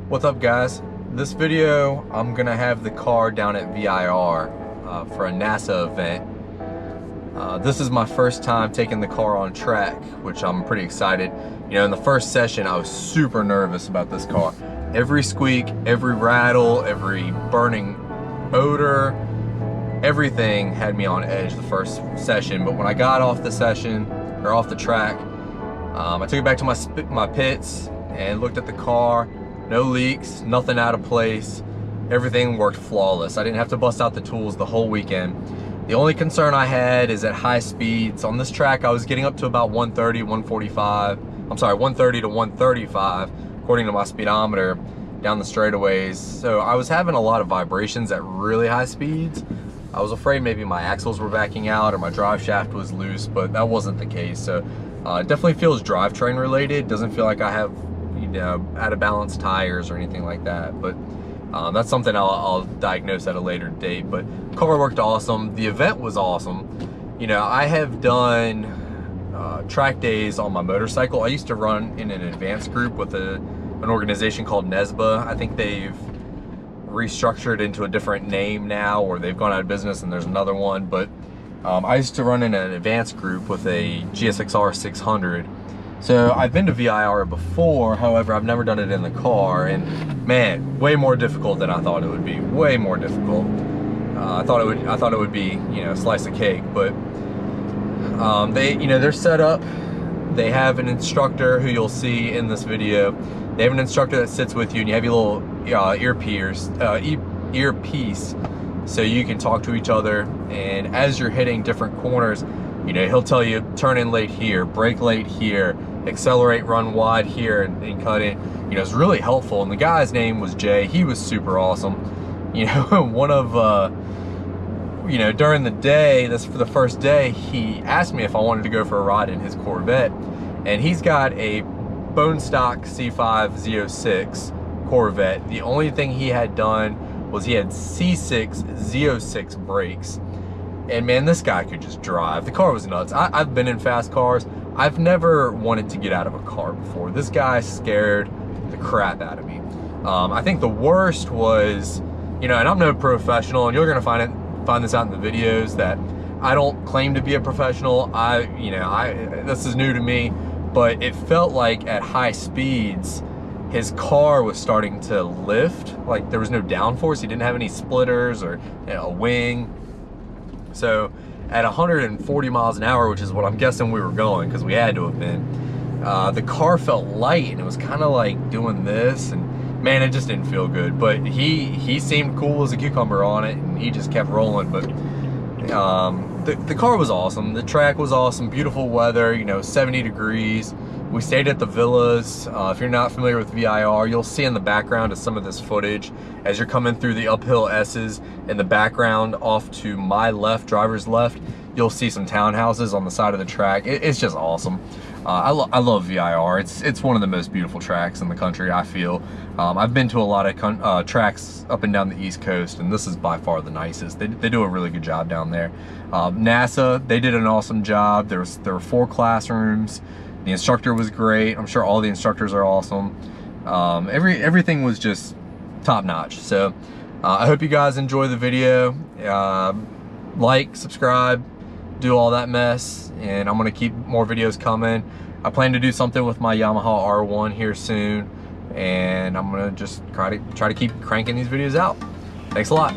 What's up, guys? This video, I'm gonna have the car down at VIR for a NASA event. This is my first time taking the car on track, which I'm pretty excited. You know, in the first session, I was super nervous about this car. Every squeak, every rattle, every burning odor, everything had me on edge the first session. But when I got off the session, or off the track, I took it back to my pits and looked at the car. No leaks, nothing out of place. Everything worked flawless. I didn't have to bust out the tools the whole weekend. The only concern I had is at high speeds. On this track, I was getting up to about 130, 145. I'm sorry, 130 to 135, according to my speedometer, down the straightaways. So I was having a lot of vibrations at really high speeds. I was afraid maybe my axles were backing out or my drive shaft was loose, but that wasn't the case. So it definitely feels drivetrain related. Doesn't feel like I have, you know, out of balance tires or anything like that. But that's something I'll diagnose at a later date. But car worked awesome. The event was awesome. You know, I have done track days on my motorcycle. I used to run in an advanced group with an organization called NESBA. I think they've restructured into a different name now, or they've gone out of business and there's another one. But I used to run in an advanced group with a GSXR 600. So I've been to VIR before, however, I've never done it in the car, and man, way more difficult than I thought it would be. Way more difficult. I thought it would be, you know, a slice of cake. But they're set up. They have an instructor who you'll see in this video. They have an instructor that sits with you, and you have your little earpiece, so you can talk to each other. And as you're hitting different corners, you know, he'll tell you, turn in late here, brake late here, accelerate, run wide here, and cut in. You know, it's really helpful. And the guy's name was Jay. He was super awesome. You know, you know, during the day, for the first day, he asked me if I wanted to go for a ride in his Corvette. And he's got a bone stock C5 Z06 Corvette. The only thing he had done was he had C6 Z06 brakes. And man, this guy could just drive. The car was nuts. I've been in fast cars. I've never wanted to get out of a car before. This guy scared the crap out of me. I think the worst was, you know, and I'm no professional, and you're gonna find this out in the videos that I don't claim to be a professional. This is new to me, but it felt like at high speeds, his car was starting to lift. Like there was no downforce. He didn't have any splitters or, you know, a wing. So at 140 miles an hour, which is what I'm guessing we were going, because we had to have been, the car felt light, and it was kind of like doing this, and man, it just didn't feel good. But he seemed cool as a cucumber on it, and he just kept rolling. But the car was awesome. The track was awesome. Beautiful weather, you know, 70 degrees. We stayed at the villas. If you're not familiar with VIR, you'll see in the background of some of this footage as you're coming through the uphill S's. In the background off to my left, driver's left, you'll see some townhouses on the side of the track. It's just awesome. I love VIR. It's one of the most beautiful tracks in the country, I feel. I've been to a lot of tracks up and down the East Coast, and this is by far the nicest. They do a really good job down there. NASA, they did an awesome job. There were 4 classrooms. The instructor was great. I'm sure all the instructors are awesome. Everything was just top notch. So I hope you guys enjoy the video. Like, subscribe, do all that mess, and I'm gonna keep more videos coming. I plan to do something with my Yamaha R1 here soon, and I'm gonna just try to keep cranking these videos out. Thanks a lot.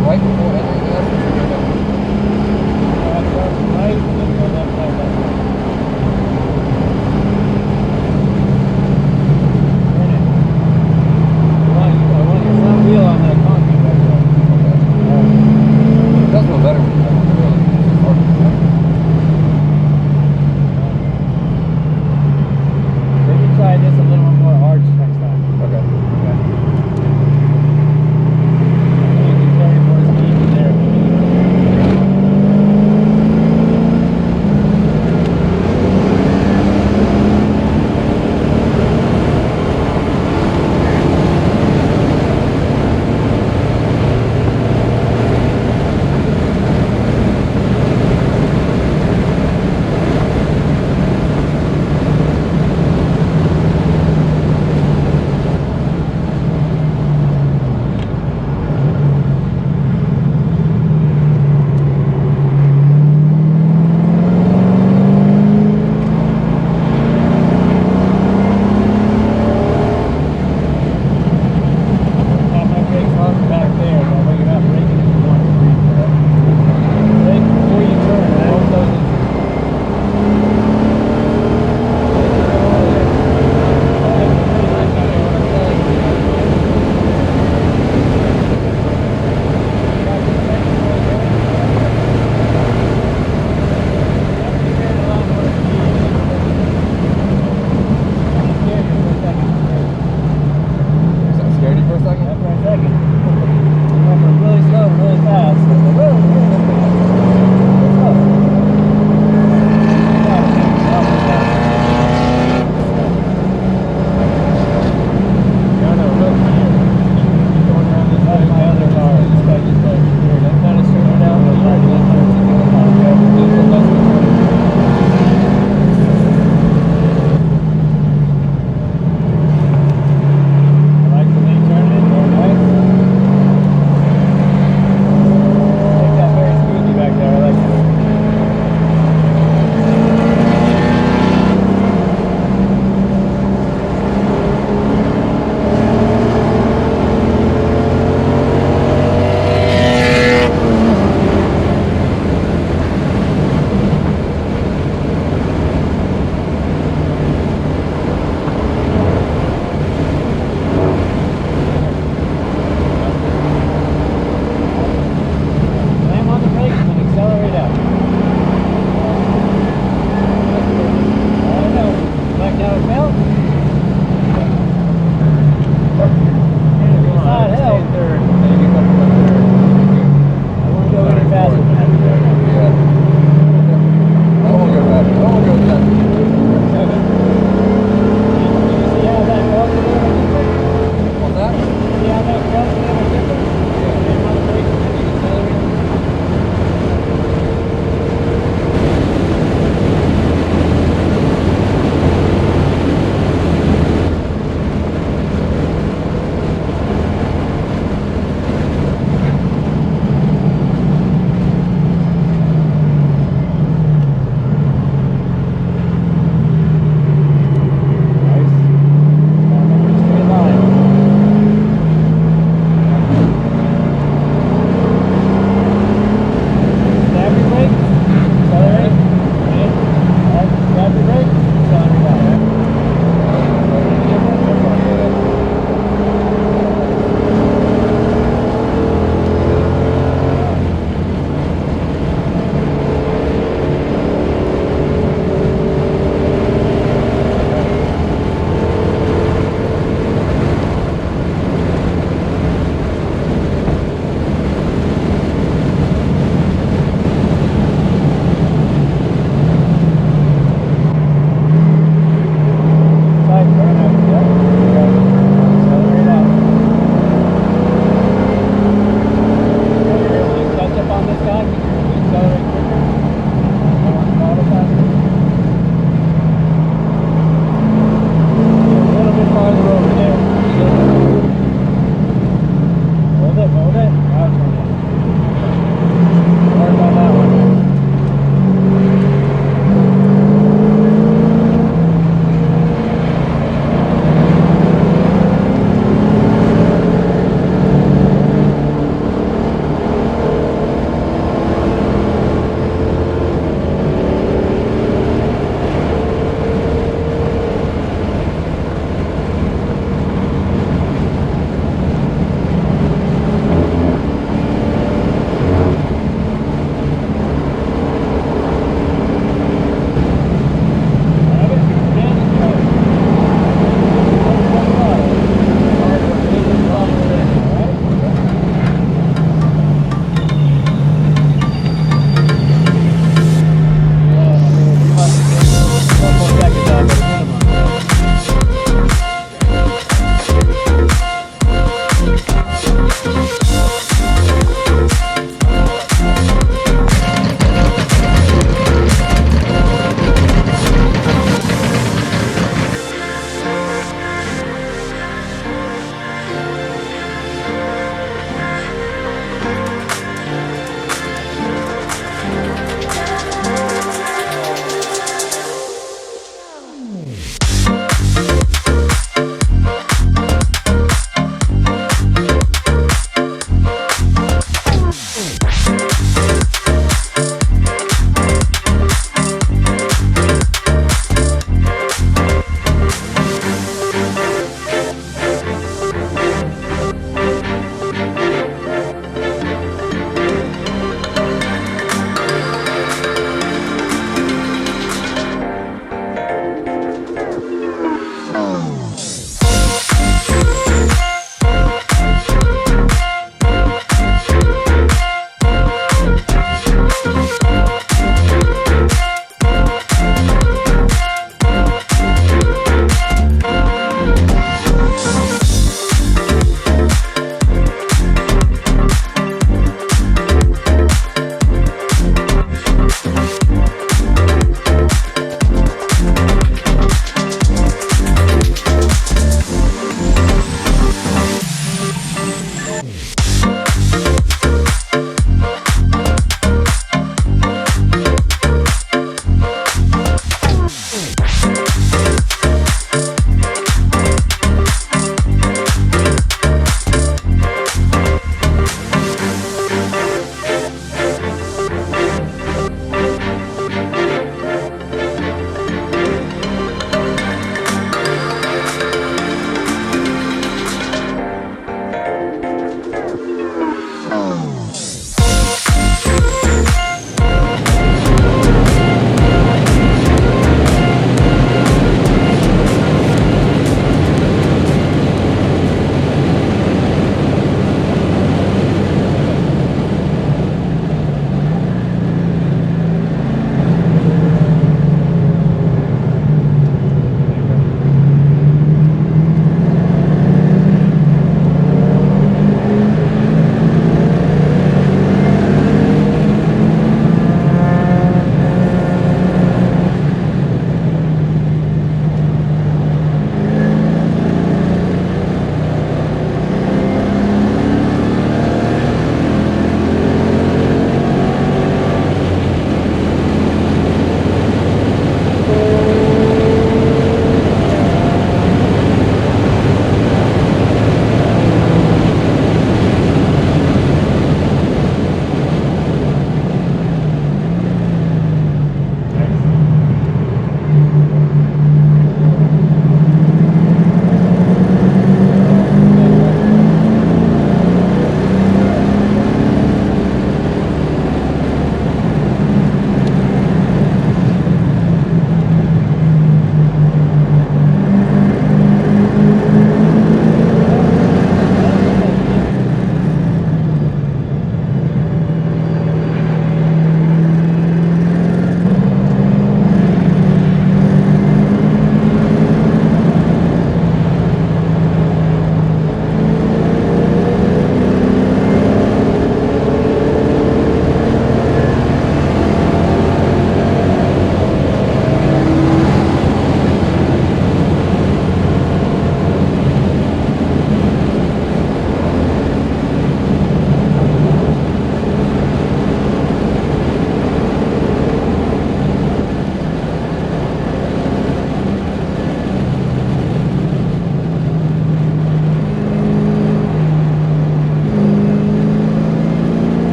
right before entering gas? Right, and then go left, left, left. I want your front wheel on that concrete right there. Okay. It does feel better when you have it really. It's hard to tell. Maybe try this a little more arch next time. Okay. Okay. I think you can carry more speed in there.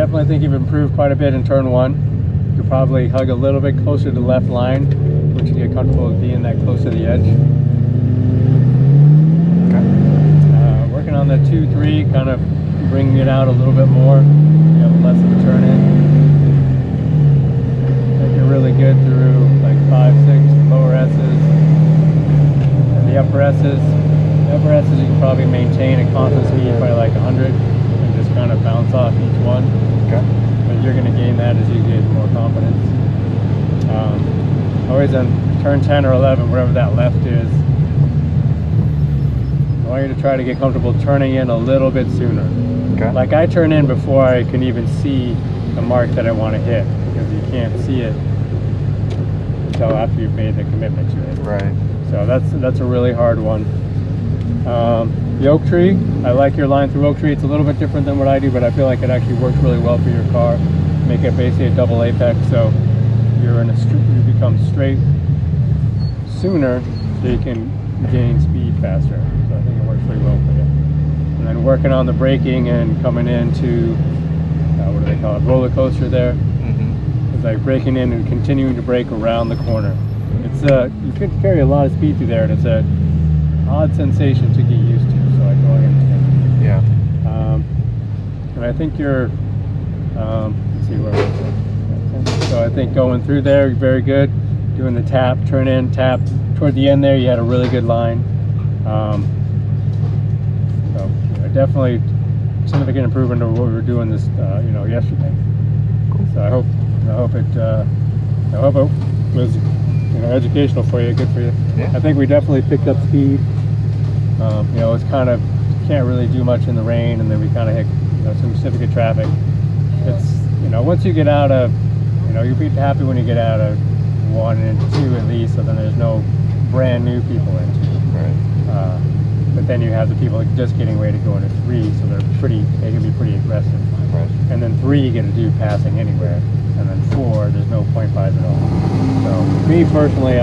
definitely think you've improved quite a bit in turn 1. You could probably hug a little bit closer to the left line, once you get comfortable with being that close to the edge. Okay. Working on the 2-3, kind of bringing it out a little bit more. You have less of a turn in. I think you're really good through like 5, 6 lower S's. And the upper S's. The upper S's you can probably maintain a constant speed by like 100 and just kind of bounce off each one. Okay. But you're going to gain that as you get more confidence. Always on turn 10 or 11, wherever that left is, I want you to try to get comfortable turning in a little bit sooner. Okay. Like I turn in before I can even see the mark that I want to hit, because you can't see it until after you've made the commitment to it. Right. So that's a really hard one. The oak tree, I like your line through oak tree. It's a little bit different than what I do, but I feel like it actually works really well for your car. Make it basically a double apex, so you're in you become straight sooner, so you can gain speed faster. So I think it works pretty well for you. And then working on the braking and coming into what do they call it, roller coaster there. Mm-hmm. It's like braking in and continuing to brake around the corner. It's you could carry a lot of speed through there, and it's a odd sensation to get used to. So I totally understand. Yeah. And I think you're let's see where was it. So I think going through there, you're very good. Doing the tap, turn in, tap. Toward the end there, you had a really good line. So definitely significant improvement over what we were doing this, yesterday. Cool. So I hope it was, educational for you, good for you. Yeah. I think we definitely picked up speed. It's kind of can't really do much in the rain, and then we kind of hit some significant traffic. It's once you get out of, you'll be happy when you get out of 1 and 2 at least, so then there's no brand new people into. Right. But then you have the people just getting ready to go into 3, so they can be pretty aggressive. Right. And then 3 you get to do passing anywhere, and then 4 there's no 0.5s at all. So me personally,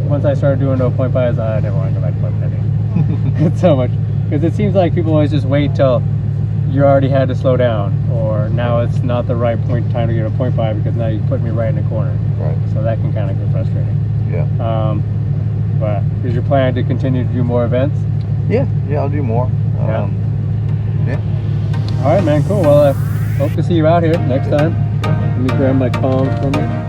once I started doing no 0.5s, I never want to go back to 0.5. It's so much, because it seems like people always just wait till you already had to slow down, or now it's not the right time to get a 0.5 because now you put me right in the corner. Right. So that can kind of get frustrating. Yeah. But is your plan to continue to do more events? Yeah, I'll do more. Yeah. All right, man, cool. Well, I hope to see you out here next time. Let me grab my comms from you.